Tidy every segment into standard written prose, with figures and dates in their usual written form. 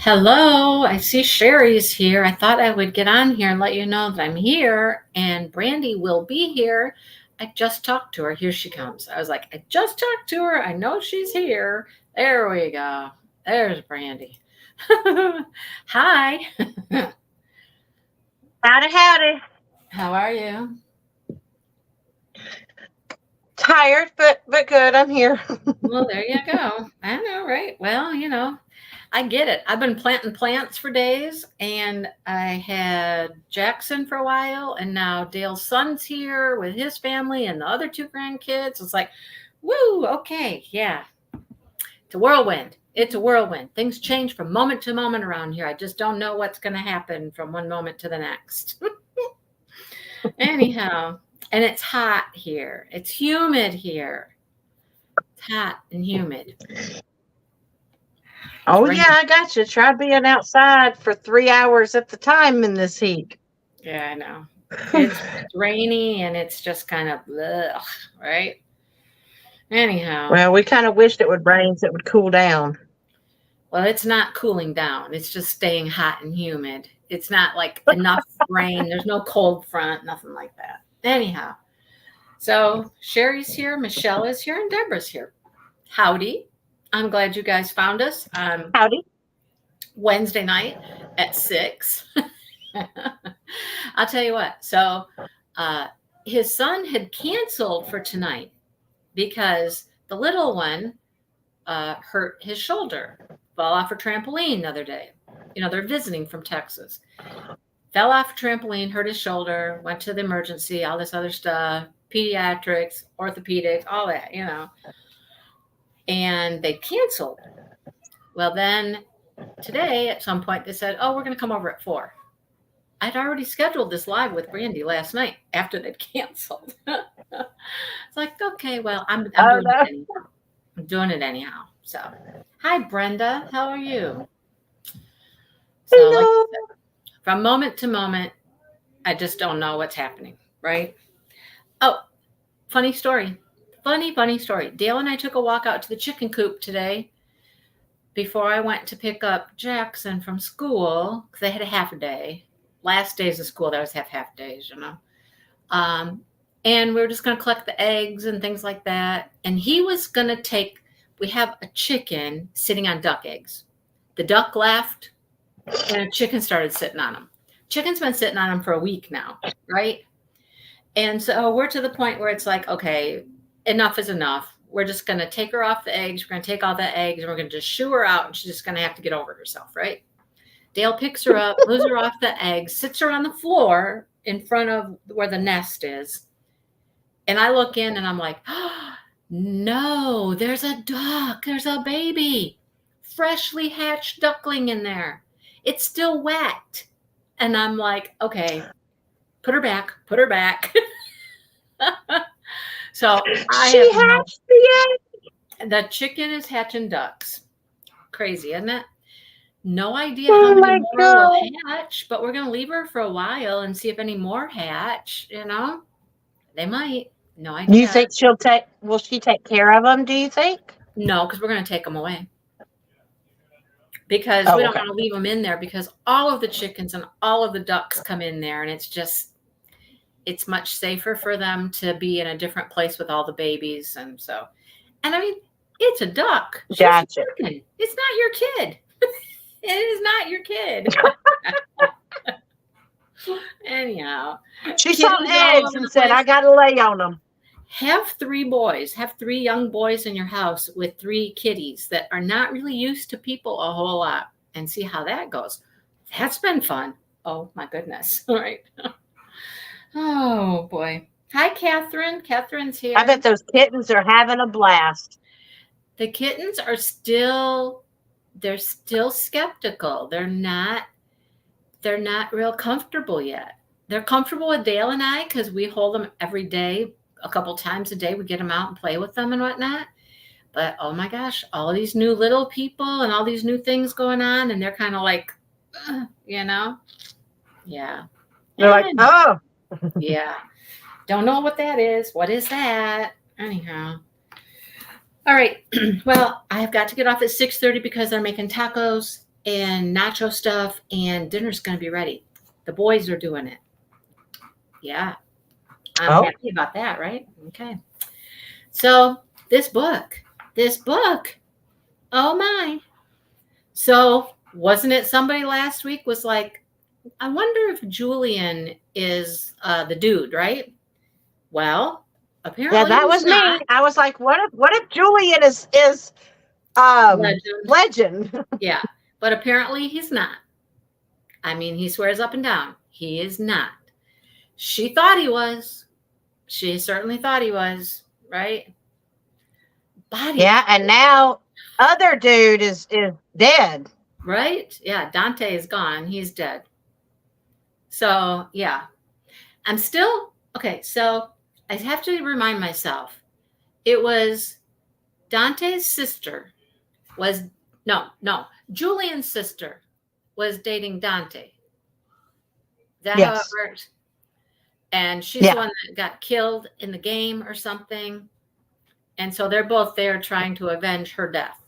Hello, I see Sherry's here. I thought I would get on here and let you know that I'm here and Brandy will be here. I just talked to her. Here she comes. I was like, I just talked to her. I know she's here. There we go. There's Brandy. Hi. Howdy, howdy. How are you? Tired, but good. I'm here. Well, there you go. I know, right? Well, I get it. I've been planting plants for days, and I had Jackson for a while, and now Dale's son's here with his family and the other two grandkids. It's like, woo, okay, yeah. It's a whirlwind. It's a whirlwind. Things change from moment to moment around here. I just don't know what's going to happen from one moment to the next. Anyhow, and it's hot here. It's humid here. It's hot and humid. Oh, yeah, I got you. Try being outside for 3 hours at the time in this heat. Yeah, I know. It's rainy and it's just kind of ugh, right? Anyhow. Well, we kind of wished it would rain so it would cool down. Well, it's not cooling down. It's just staying hot and humid. It's not like enough rain. There's no cold front, nothing like that. Anyhow. So Sherry's here, Michelle is here, and Deborah's here. Howdy. I'm glad you guys found us on Howdy. Wednesday night at 6. I'll tell you what. So his son had canceled for tonight because the little one hurt his shoulder, fell off a trampoline the other day. They're visiting from Texas. Fell off a trampoline, hurt his shoulder, went to the emergency, all this other stuff, pediatrics, orthopedics, all that, And they canceled. Well, then today at some point they said, oh, we're going to come over at 4. I'd already scheduled this live with Brandy last night after they'd canceled. It's like, okay, well, I'm doing it anyhow. So, hi, Brenda. How are you? So, like I said, from moment to moment, I just don't know what's happening, right? Oh, funny story. Funny story. Dale and I took a walk out to the chicken coop today before I went to pick up Jackson from school because they had a half a day. Last days of school, they always have half days, And we were just going to collect the eggs and things like that. And he was going to we have a chicken sitting on duck eggs. The duck left and a chicken started sitting on them. Chicken's been sitting on them for a week now, right? And so we're to the point where it's like, okay, enough is enough. We're just going to take her off the eggs. We're going to take all the eggs and we're going to just shoo her out. And she's just going to have to get over herself, right? Dale picks her up, moves her off the eggs, sits her on the floor in front of where the nest is. And I look in and I'm like, oh, no, there's a duck. There's a baby, freshly hatched duckling in there. It's still wet. And I'm like, okay, put her back. So She hatched the egg. The chicken is hatching ducks. Crazy, isn't it? No idea how many more will hatch, but we're going to leave her for a while and see if any more hatch, They might. No idea. You think will she take care of them, do you think? No, because we're going to take them away. Because we don't want to leave them in there because all of the chickens and all of the ducks come in there and it's much safer for them to be in a different place with all the babies. And I mean, it's a duck. Gotcha. It's not your kid. It is not your kid. Anyhow. She saw eggs and said, I got to lay on them. Have 3 boys. Have 3 young boys in your house with 3 kitties that are not really used to people a whole lot and see how that goes. That's been fun. Oh, my goodness. All right. Oh, boy. Hi, Catherine. Catherine's here. I bet those kittens are having a blast. The kittens are still skeptical. They're not real comfortable yet. They're comfortable with Dale and I because we hold them every day, a couple times a day. We get them out and play with them and whatnot. But oh my gosh, all these new little people and all these new things going on, and they're kind of like, Yeah. They're like, oh. Yeah. Don't know what that is. What is that? Anyhow. All right. Well, I have got to get off at 6:30 because they're making tacos and nacho stuff, and dinner's going to be ready. The boys are doing it. Yeah. I'm happy about that, right? Okay. So this book, oh my. So wasn't it somebody last week was like, I wonder if Julian is the dude, right? Well, apparently Yeah, that was not. me. I was like, what if Julian is legend? Yeah, but apparently he's not. I mean, he swears up and down. He is not. She thought he was. She certainly thought he was, right? Body. Yeah, and now other dude is dead. Right? Yeah, Dante is gone. He's dead. So, yeah. I'm still okay. So, I have to remind myself it was Dante's sister was no, Julian's sister was dating Dante. Is that how it Yes. works? And she's the one that got killed in the game or something. And so they're both there trying to avenge her death.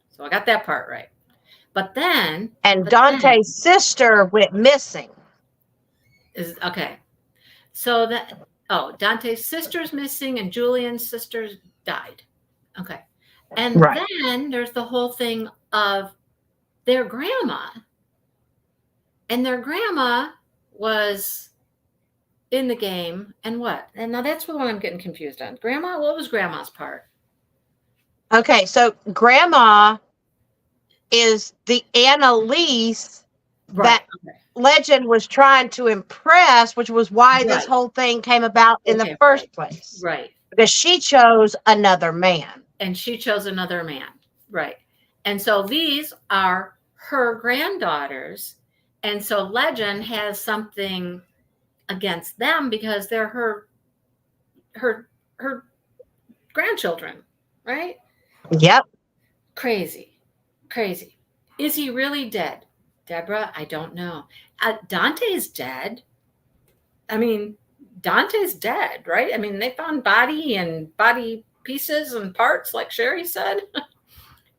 So I got that part right. But then Dante's sister went missing. Is okay. So Dante's sister's missing and Julian's sister died. Okay. And then there's the whole thing of their grandma. And their grandma was in the game. And what? And now that's what I'm getting confused on. Grandma, what was grandma's part? Okay, so grandma is the Annalise that legend was trying to impress, which was why this whole thing came about in the first place. Right. Because she chose another man. And she chose another man. Right. And so these are her granddaughters. And so legend has something against them because they're her grandchildren, right? Yep. Crazy. Is he really dead? Deborah, I don't know. Dante's dead. I mean, Dante's dead, right? I mean, they found body pieces and parts, like Sherry said.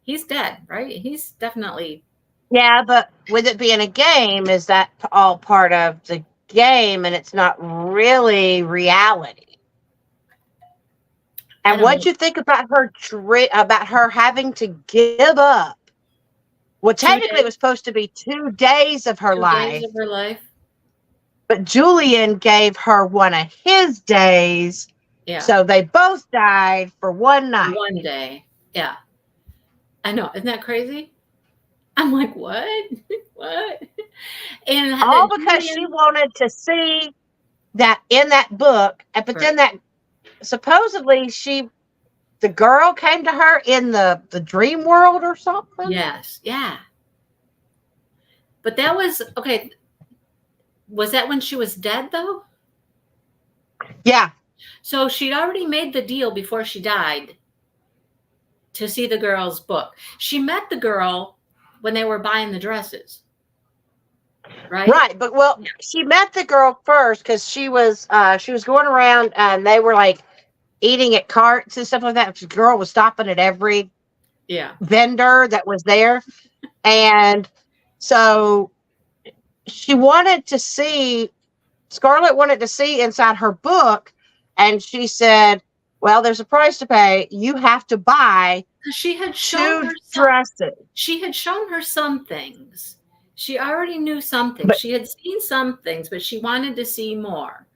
He's dead, right? He's definitely. Yeah, but with it being a game, is that all part of the game and it's not really reality? And what'd you think about her having to give up? Well, technically, it was supposed to be 2 days of her life. But Julian gave her one of his days. Yeah. So they both died for one night. One day. Yeah. I know. Isn't that crazy? I'm like, what? What? And all because she wanted to see that in that book. But then that supposedly the girl came to her in the dream world or something. Yes. Yeah. But that was okay. Was that when she was dead though? Yeah. So she'd already made the deal before she died to see the girl's book. She met the girl when they were buying the dresses. Right. Right. But she met the girl first because she was going around and they were like eating at carts and stuff like that. The girl was stopping at every vendor that was there. And so Scarlett wanted to see inside her book. And she said, well, there's a price to pay. You have to buy she had shown her dresses. She had shown her some things. She already knew something. She had seen some things, but she wanted to see more.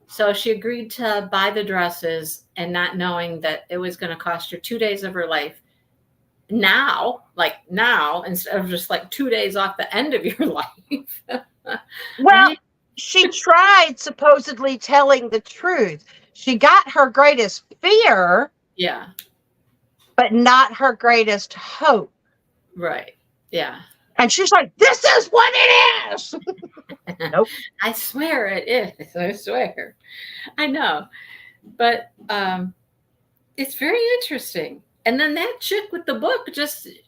So she agreed to buy the dresses and not knowing that it was going to cost her 2 days of her life. Now, instead of just like 2 days off the end of your life. Well, she tried supposedly telling the truth. She got her greatest fear. Yeah. But not her greatest hope. Right. Yeah. And she's like, this is what it is. Nope. I swear it is. I swear. I know. But it's very interesting. And then that chick with the book,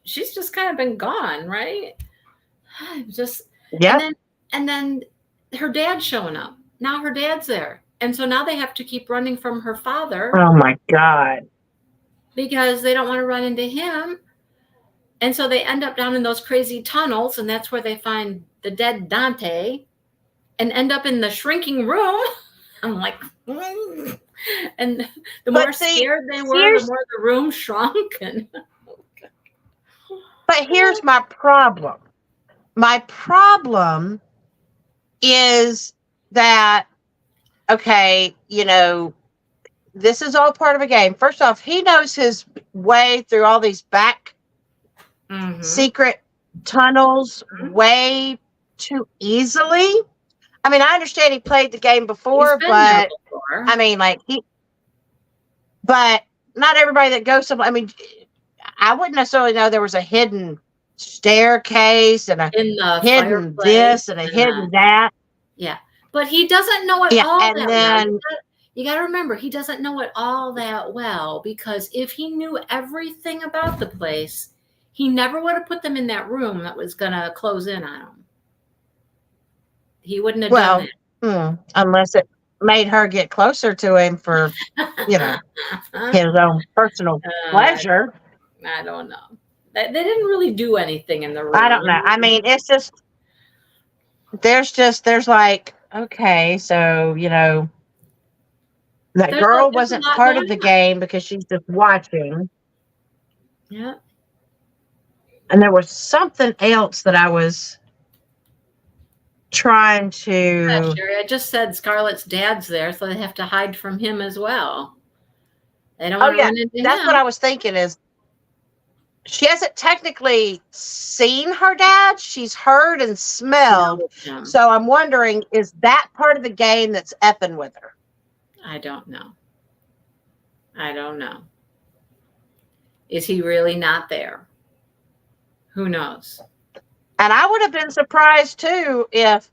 she's just kind of been gone, right? Yeah. And then her dad's showing up. Now her dad's there. And so now they have to keep running from her father. Oh my God. Because they don't want to run into him. And so they end up down in those crazy tunnels, and that's where they find the dead Dante and end up in the shrinking room. I'm like, and the more scared they were, the more the room shrunk. But here's my problem. My problem is that, okay, this is all part of a game. First off, he knows his way through all these back secret tunnels way too easily. I mean, I understand he played the game before, but I mean, but not everybody that goes somewhere. I mean, I wouldn't necessarily know there was a hidden staircase and a hidden this and a hidden that. Yeah, but he doesn't know it all that well. You got to remember, he doesn't know it all that well, because if he knew everything about the place, he never would have put them in that room that was going to close in on him. He wouldn't have done it. Unless it made her get closer to him for, his own personal pleasure. I don't know. They didn't really do anything in the room. I don't know. I mean, it's just, there's like, okay, so, that girl wasn't part of the game because she's just watching. Yeah. And there was something else that I was trying to. Yeah, Sherry, I just said Scarlett's dad's there, so they have to hide from him as well. They don't want to run into him. That's what I was thinking is she hasn't technically seen her dad. She's heard and smelled. So I'm wondering, is that part of the game that's effing with her? I don't know. Is he really not there? Who knows? And I would have been surprised too if,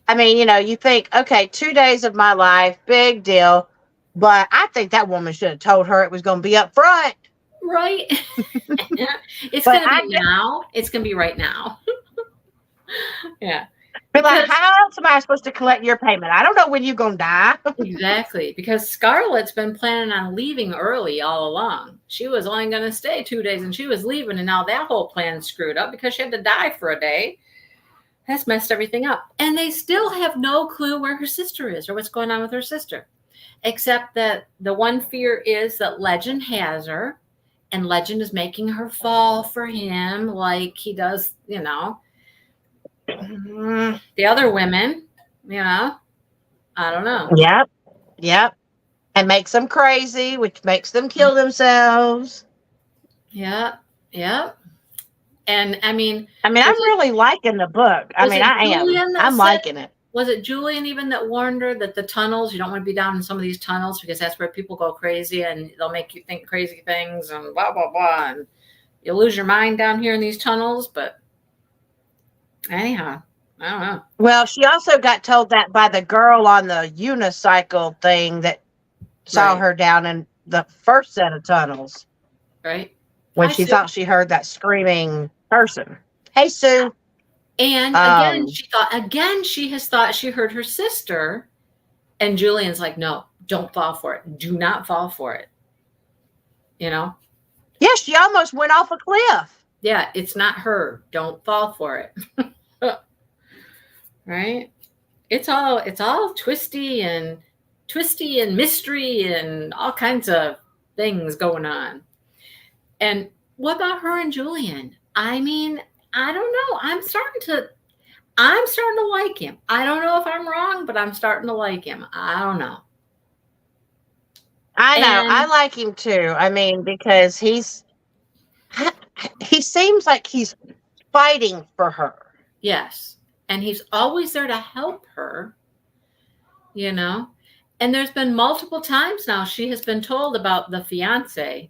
you think, okay, 2 days of my life, big deal. But I think that woman should have told her it was going to be up front. Right. It's going to be now. It's going to be right now. Yeah. But like, how else am I supposed to collect your payment? I don't know when you're going to die. Exactly. Because Scarlett's been planning on leaving early all along. She was only going to stay 2 days and she was leaving. And now that whole plan's screwed up because she had to die for a day. That's messed everything up. And they still have no clue where her sister is or what's going on with her sister. Except that the one fear is that Legend has her. And Legend is making her fall for him like he does, the other women, I don't know. Yep. And makes them crazy, which makes them kill themselves. Yeah. And I'm really liking the book. I am. I'm liking it. Was it Julian even that warned her that the tunnels, you don't want to be down in some of these tunnels because that's where people go crazy and they'll make you think crazy things and blah, blah, blah. And you'll lose your mind down here in these tunnels. But anyhow, I don't know. Well, she also got told that by the girl on the unicycle thing that saw her down in the first set of tunnels. Right. When she thought she heard that screaming person. Hey, Sue. And she has thought she heard her sister. And Julian's like, no, don't fall for it. Do not fall for it. Yeah, she almost went off a cliff. Yeah, it's not her. Don't fall for it. Right? It's all twisty and mystery and all kinds of things going on. And what about her and Julian? I don't know. I'm starting to like him. I don't know if I'm wrong, but I'm starting to like him. I don't know. I know. I like him too. Because he seems like he's fighting for her. Yes. And he's always there to help her, And there's been multiple times now she has been told about the fiance.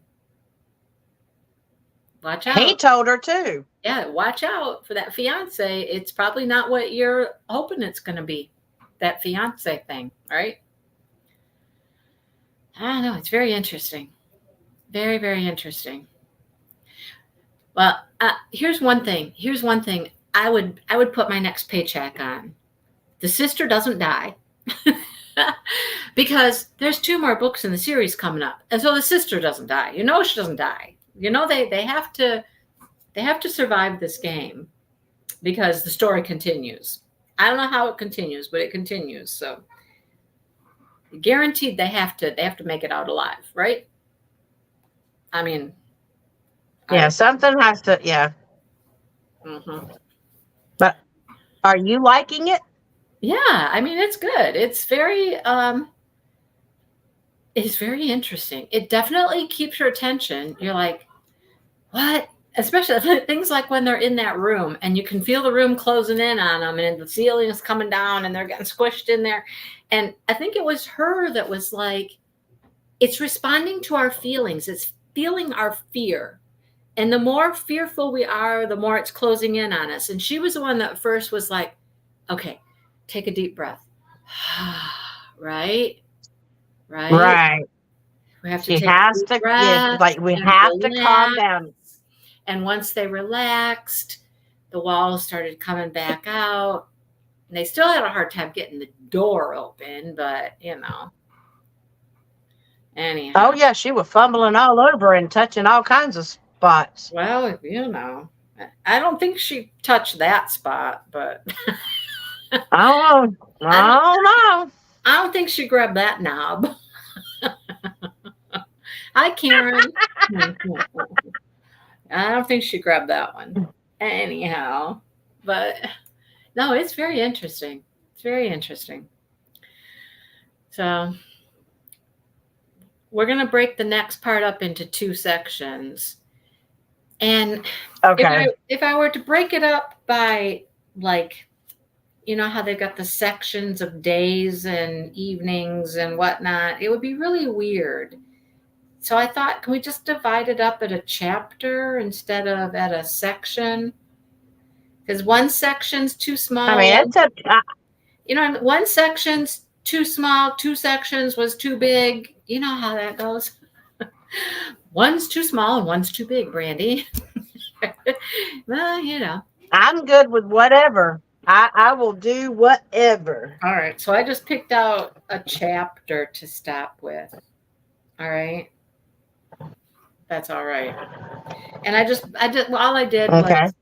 Watch out. He told her too. Yeah, watch out for that fiance. It's probably not what you're hoping it's going to be, that fiance thing, right? I don't know. It's very interesting. Very, very interesting. Well, here's one thing. I would put my next paycheck on. The sister doesn't die. Because there's 2 more books in the series coming up. And so the sister doesn't die. She doesn't die. They have to They have to survive this game because the story continues. I don't know how it continues, but it continues. So guaranteed they have to make it out alive, right? I mean, yeah, something has to, yeah. Mm-hmm. But are you liking it? Yeah, I mean, it's good. It's very interesting. It definitely keeps your attention. You're like, what? Especially things like when they're in that room and you can feel the room closing in on them and the ceiling is coming down and they're getting squished in there. And I think it was her that was like, it's responding to our feelings. It's feeling our fear. And the more fearful we are, the more it's closing in on us. And she was the one that first was like, okay, take a deep breath. Right? Right. We have to take a deep breath. Yeah, like we have to calm down. And once they relaxed, the walls started coming back out. And they still had a hard time getting the door open, but anyhow. Oh yeah, she was fumbling all over and touching all kinds of spots. Well, I don't think she touched that spot, but I don't know. I don't think she grabbed that knob. Hi, Karen. I don't think she grabbed that one. Anyhow, but no, it's very interesting. It's very interesting. So we're going to break the next part up into 2 sections. And if I were to break it up by, like, you know how they've got the sections of days and evenings and whatnot, it would be really weird. So I thought, can we just divide it up at a chapter instead of at a section? Because one section's too small. I mean, one section's too small, 2 sections was too big. You know how that goes. One's too small and one's too big, Brandy. Well, I'm good with whatever. I will do whatever. All right. So I just picked out a chapter to stop with. All right. That's all right. And all I did was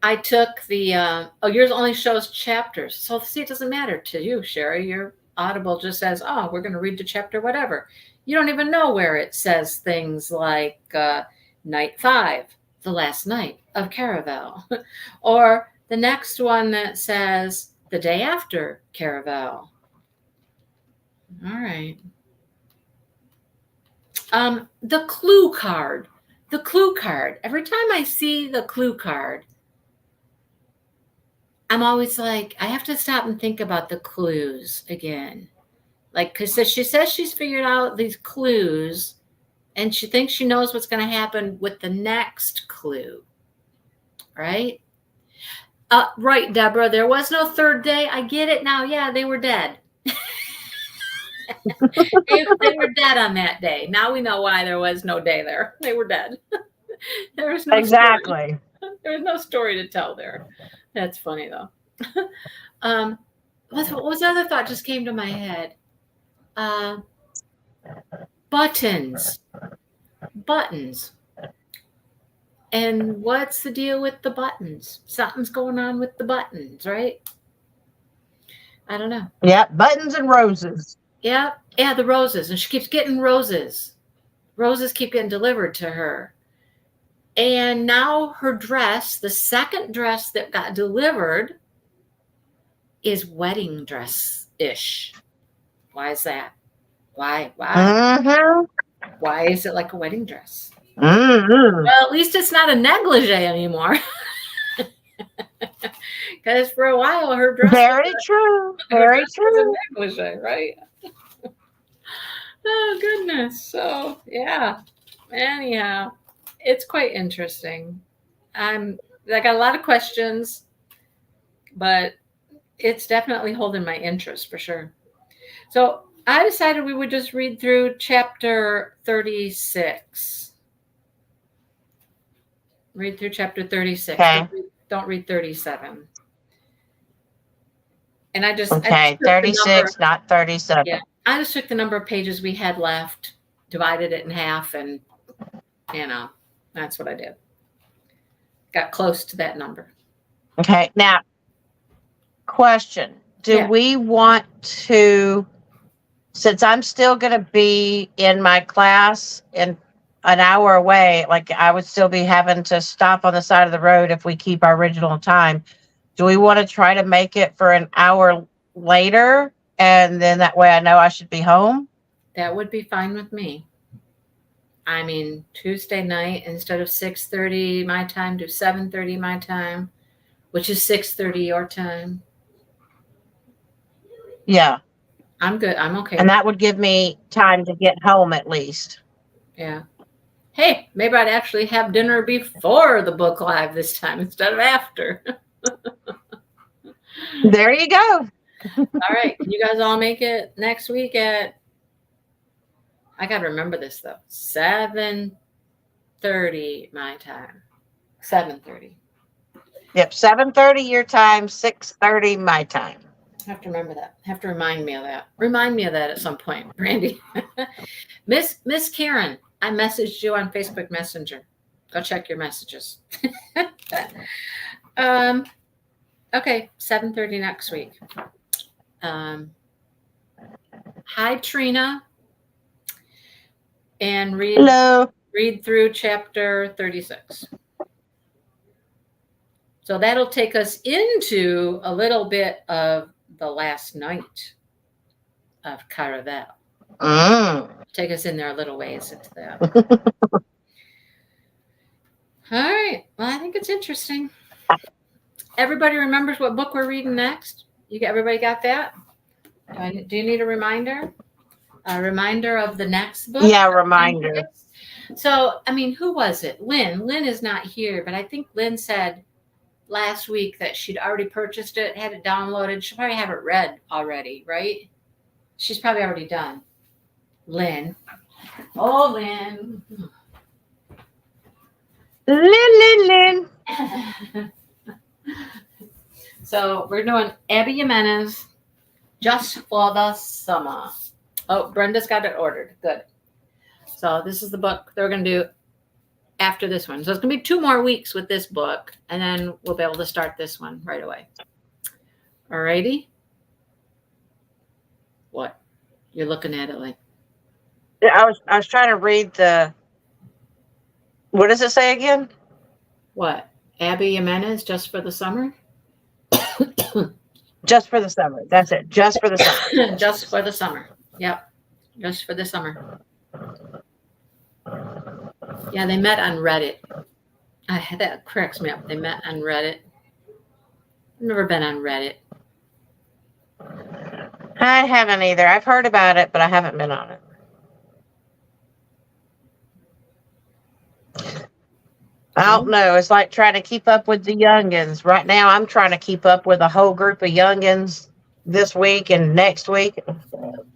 I took the, yours only shows chapters. So see, it doesn't matter to you, Sherry. Your Audible just says, oh, we're going to read the chapter, whatever. You don't even know where it says things like night 5, the last night of Caravel, or the next one that says the day after Caravel. All right. The clue card. The clue card. Every time I see the clue card, I'm always like, I have to stop and think about the clues again. Like, because she says she's figured out these clues and she thinks she knows what's going to happen with the next clue. Right? Right, Deborah. There was no third day. I get it now. Yeah, they were dead. they were dead on that day. Now we know why there was no day there. They were dead. There was no exactly. Story. There was no story to tell there. That's funny though. What was the other thought just came to my head? Buttons. And what's the deal with the buttons? Something's going on with the buttons, right? I don't know. Yeah, buttons and roses. Yeah, the roses. And she keeps getting roses. Roses keep getting delivered to her. And now her dress, the second dress that got delivered, is wedding dress-ish. Why is that? Why? Mm-hmm. Why is it like a wedding dress? Mm-hmm. Well, at least it's not a negligee anymore. Because for a while her dress Very true. Very true. Was a negligee, right? Oh goodness. So yeah. Anyhow, it's quite interesting. I got a lot of questions, but it's definitely holding my interest for sure. So I decided we would just read through chapter 36. Read through chapter 36. Okay. Don't read 37. And I just 36, not 37. Yeah, I just took the number of pages we had left, divided it in half, and that's what I did. got close to that number. Okay. Now, question. Do we want to, since I'm still going to be in my class in an hour away, like I would still be having to stop on the side of the road if we keep our original time. Do we want to try to make it for an hour later? And then that way I know I should be home? That would be fine with me. I mean, Tuesday night, instead of 6:30 my time, do 7:30 my time, which is 6:30 your time. Yeah. I'm good. I'm okay. And that would give me time to get home at least. Yeah. Hey, maybe I'd actually have dinner before the book live this time instead of after. There you go. All right. Can you guys all make it next week at, I got to remember this though, 7:30 my time. 7:30. Yep, 7:30 your time, 6:30 my time. I have to remember that. Have to remind me of that. Remind me of that at some point, Brandy. Miss Karen, I messaged you on Facebook Messenger. Go check your messages. Okay, 7:30 next week. Hi, Trina. And read through chapter 36. So that'll take us into a little bit of the last night of Caravel. Take us in there a little ways into that. All right. Well, I think it's interesting. Everybody remembers what book we're reading next? Everybody got that? Do you need a reminder? A reminder of the next book? Yeah, reminder. So, I mean, who was it? Lynn. Lynn is not here, but I think Lynn said last week that she'd already purchased it, had it downloaded. She'll probably have it read already, right? She's probably already done. Lynn. Oh, Lynn. Lynn. So we're doing Abby Jimenez, Just for the Summer. Oh, Brenda's got it ordered. Good. So this is the book they're going to do after this one. So it's going to be 2 more weeks with this book, and then we'll be able to start this one right away. All righty. What? You're looking at it like? I was trying to read the. What does it say again? What? Abby Jimenez, Just for the Summer? Just for the summer. That's it. Just for the summer. Just for the summer. Yep. Just for the summer. Yeah, they met on Reddit. That cracks me up. They met on Reddit. I've never been on Reddit. I haven't either. I've heard about it, but I haven't been on it. I don't know. It's like trying to keep up with the youngins. Right now, I'm trying to keep up with a whole group of youngins this week and next week.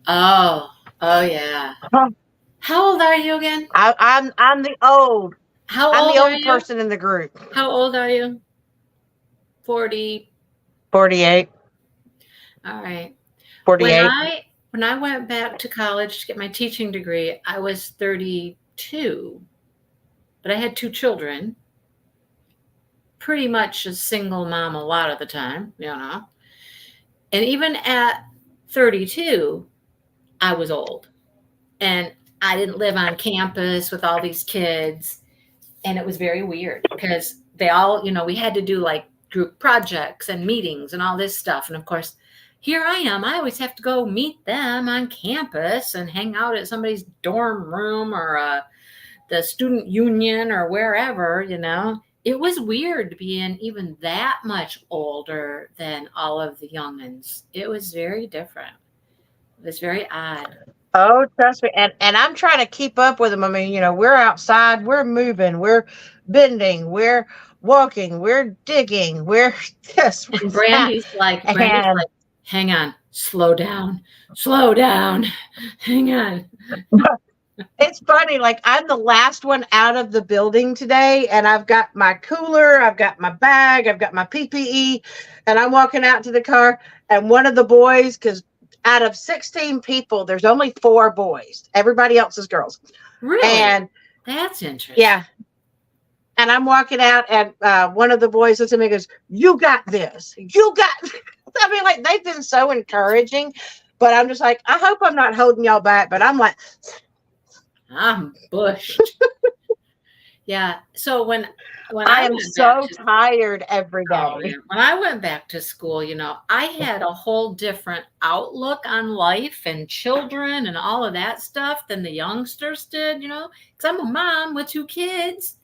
Oh yeah. Huh. How old are you again? I'm the old. How old I'm the old old person in the group. How old are you? 40. 48. All right. 48. When I went back to college to get my teaching degree, I was 32. But I had 2 children, pretty much a single mom a lot of the time, you know. And even at 32, I was old. And I didn't live on campus with all these kids. And it was very weird because they all, you know, we had to do like group projects and meetings and all this stuff. And of course, here I am. I always have to go meet them on campus and hang out at somebody's dorm room or the student union or wherever, you know. It was weird being even that much older than all of the youngins. It was very different. It was very odd. Oh, trust me. And I'm trying to keep up with them. I mean, you know, we're outside, we're moving, we're bending, we're walking, we're digging, we're this. And Brandy's like, hang on, slow down, hang on. It's funny, like I'm the last one out of the building today, and I've got my cooler, I've got my bag, I've got my PPE, and I'm walking out to the car, and one of the boys, because out of 16 people, there's only 4 boys. Everybody else is girls. Really? And that's interesting. Yeah. And I'm walking out, and one of the boys looks at me and goes, "You got this. You got." I mean, like, they've been so encouraging, but I'm just like, I hope I'm not holding y'all back. But I'm like, I'm bushed. Yeah. So when I am so tired every day. Oh, yeah. When I went back to school, I had a whole different outlook on life and children and all of that stuff than the youngsters did, because I'm a mom with 2 kids.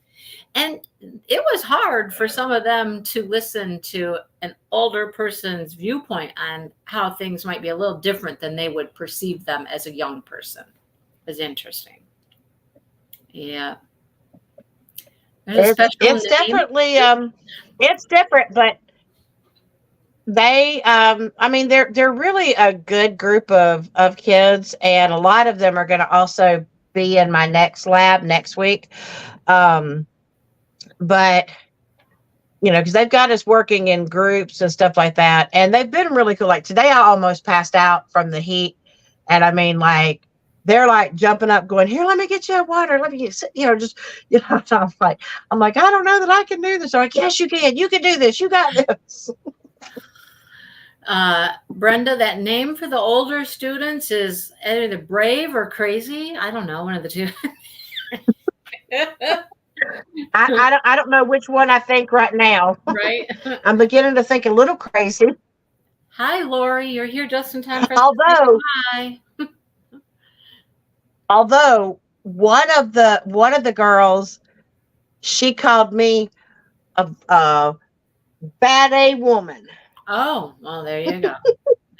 And it was hard for some of them to listen to an older person's viewpoint on how things might be a little different than they would perceive them as a young person. It's interesting. Yeah. It's definitely it's different, but they I mean, they're really a good group of kids, and a lot of them are going to also be in my next lab next week. But because they've got us working in groups and stuff like that, and they've been really cool. Like today I almost passed out from the heat, and I mean, like, they're like jumping up going, "Here, let me get you a water, let me get," I'm like, I don't know that I can do this. They're like, "Yes, you can do this, you got this." Brenda, that name for the older students is either brave or crazy. I don't know, one of the two. I don't know which one I think right now. Right. I'm beginning to think a little crazy. Hi, Lori. You're here just in time for Although one of the girls, she called me a bad A woman. Oh, well, there you go.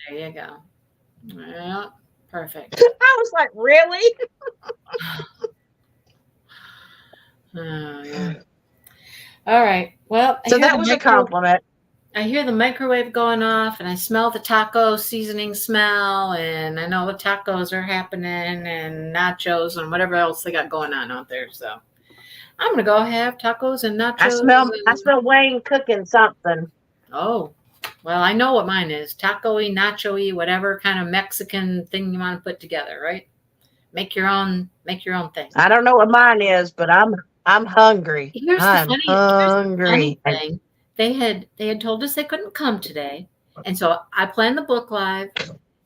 There you go. Yeah, perfect. I was like, really? Oh, yeah. All right. Well, so that was a compliment. I hear the microwave going off, and I smell the taco seasoning smell, and I know the tacos are happening, and nachos, and whatever else they got going on out there. So I'm gonna go have tacos and nachos. I smell Wayne cooking something. Oh, well, I know what mine is: taco-y, nacho-y, whatever kind of Mexican thing you want to put together, right? Make your own thing. I don't know what mine is, but I'm hungry. I'm hungry. Thing. They had told us they couldn't come today, and so I planned the book live.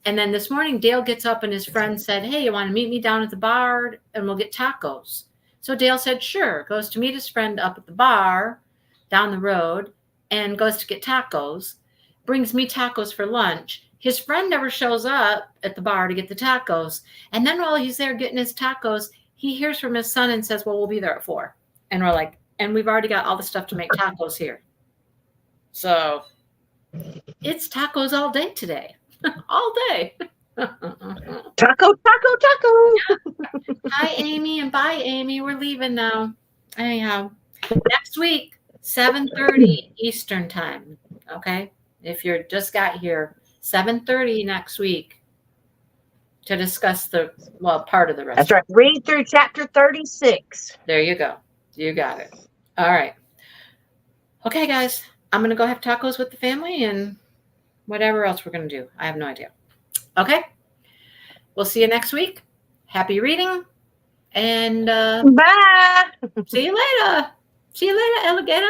And then this morning, Dale gets up and his friend said, "Hey, you want to meet me down at the bar and we'll get tacos?" So Dale said, "Sure." Goes to meet his friend up at the bar down the road and goes to get tacos. Brings me tacos for lunch. His friend never shows up at the bar to get the tacos. And then while he's there getting his tacos, he hears from his son and says, "Well, we'll be there at 4." And we're like, and we've already got all the stuff to make tacos here. So it's tacos all day today. All day. Taco. Yeah. Hi, Amy, and bye, Amy. We're leaving now. Anyhow, next week, 7:30 Eastern time. Okay? If you're just got here, 7:30 next week to discuss part of the rest. That's right. Read through chapter 36. There you go. You got it. All right. Okay, guys. I'm going to go have tacos with the family and whatever else we're going to do. I have no idea. Okay. We'll see you next week. Happy reading. And bye. See you later. See you later, alligator.